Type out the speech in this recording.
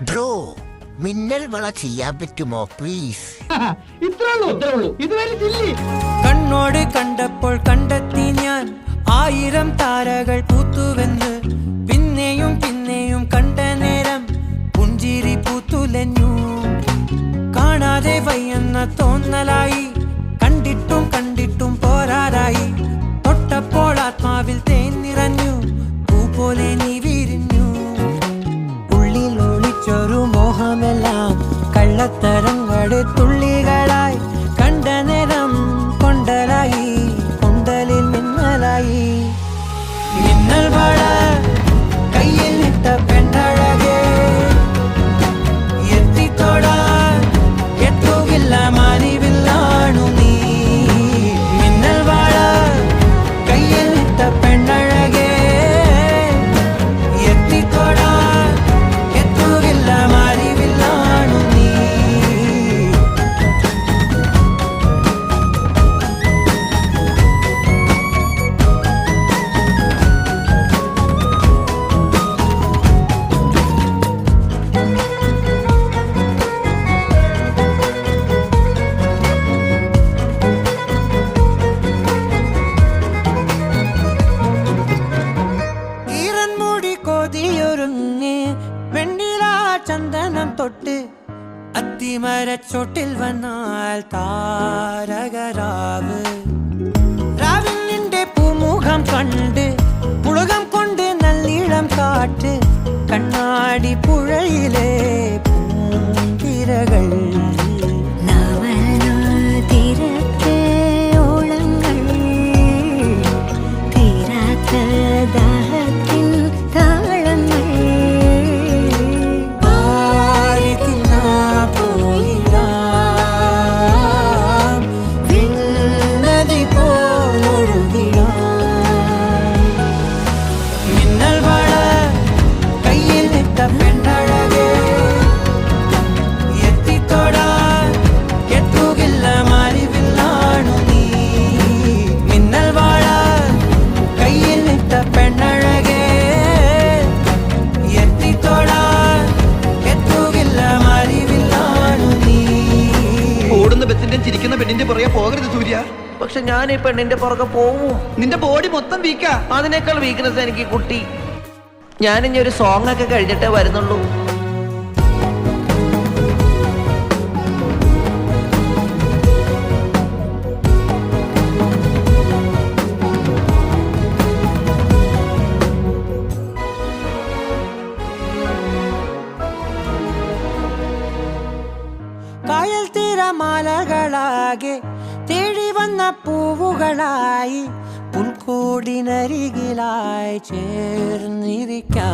Bro മിന്നൽ വള ചെയ്യാൻ പറ്റുമോ പ്ലീസ്? കണ്ണോട് കണ്ടപ്പോൾ കണ്ടെത്തി ഞാൻ 1000 താരകൾ പൂത്തുവെന്ന്. പിന്നെയും പിന്നെയും കണ്ട നേരം പുഞ്ചിരി പൂത്തുലഞ്ഞു. കാണാതെ വയ്യെന്ന തോന്നലായി, കണ്ടിട്ടും കണ്ടിട്ടും പോരാറായി. തൊട്ടപ്പോൾ ആത്മാവിൽ തേൻ നിറഞ്ഞു, പൂ പോലെ നീ വിരിഞ്ഞു. ഉള്ളിൽ ഒളിച്ചൊരു മോഹമെല്ലാം കള്ളത്തരങ്ങളുടെ തുള്ളികളായി. കണ്ട നേരം കൊണ്ടലായി, കൊണ്ടലിൽ മിന്നലായി. മിന്നൽ വള കയ്യിൽ ഇട്ട പെണ്ണഴകേ, എത്തിത്തോടാൻ എത്തുകില്ല മാനിവില്ലാണു നീ. മിന്നൽ വള കയ്യിൽ ഇട്ട പെണ്ണഴകേ, എത്തിത്തോടാൻ എത്തുകില്ല മാനിവില്ലാണു നീ. ഈറൻമുടി കൊതിയൊരുങ്ങി വെണ്ണില ചന്ദനം തൊട്ട് അത്തിമരച്ചോട്ടിൽ വന്നാൽ താരകരാവ്. രാവിൽ നിന്റെ പൂമുഖം കണ്ട് പുളകം കൊണ്ട് നല്ലിളം കാറ്റ്. കണ്ണാടി പുഴയിലെ പൂന്തിരകൾ. നവനാതിരത്തെ ഓളങ്ങൾ, തീരാത്ത ദാഹത്തിൻ താളങ്ങൾ. മിന്നൽ വള കയ്യിൽ ഇട്ട പെണ്ണഴകേ, എത്തിത്തോടാൻ എത്തുകില്ല മാറിവില്ലാണു നീ. മിന്നൽ വള കയ്യിൽ ഇട്ട പെണ്ണഴകേ, എത്തിത്തോടാൻ എത്തുകില്ല മാറിവില്ലാണു നീ. ഓടുന്ന ബസ്സിന്റെ ചിരിക്കുന്ന പെണ്ണിന്റെ പുറകെ പോകരുത് സൂര്യ. പക്ഷെ ഞാൻ ഈ പെണ്ണിന്റെ പുറകെ പോവും. നിന്റെ ബോഡി മൊത്തം വീക്കാ. അതിനേക്കാൾ വീക്ക്നെസ് എനിക്ക് കുട്ടി. ഞാനിനി ഒരു സോങ് ഒക്കെ കഴിഞ്ഞിട്ടേ വരുന്നുള്ളൂ. കായൽ തീരമാലകളാകെ തേടി വന്ന പൂവുകളായി പുൽക്കൂടിനരികിലായി ചേർന്നിരിക്കാം.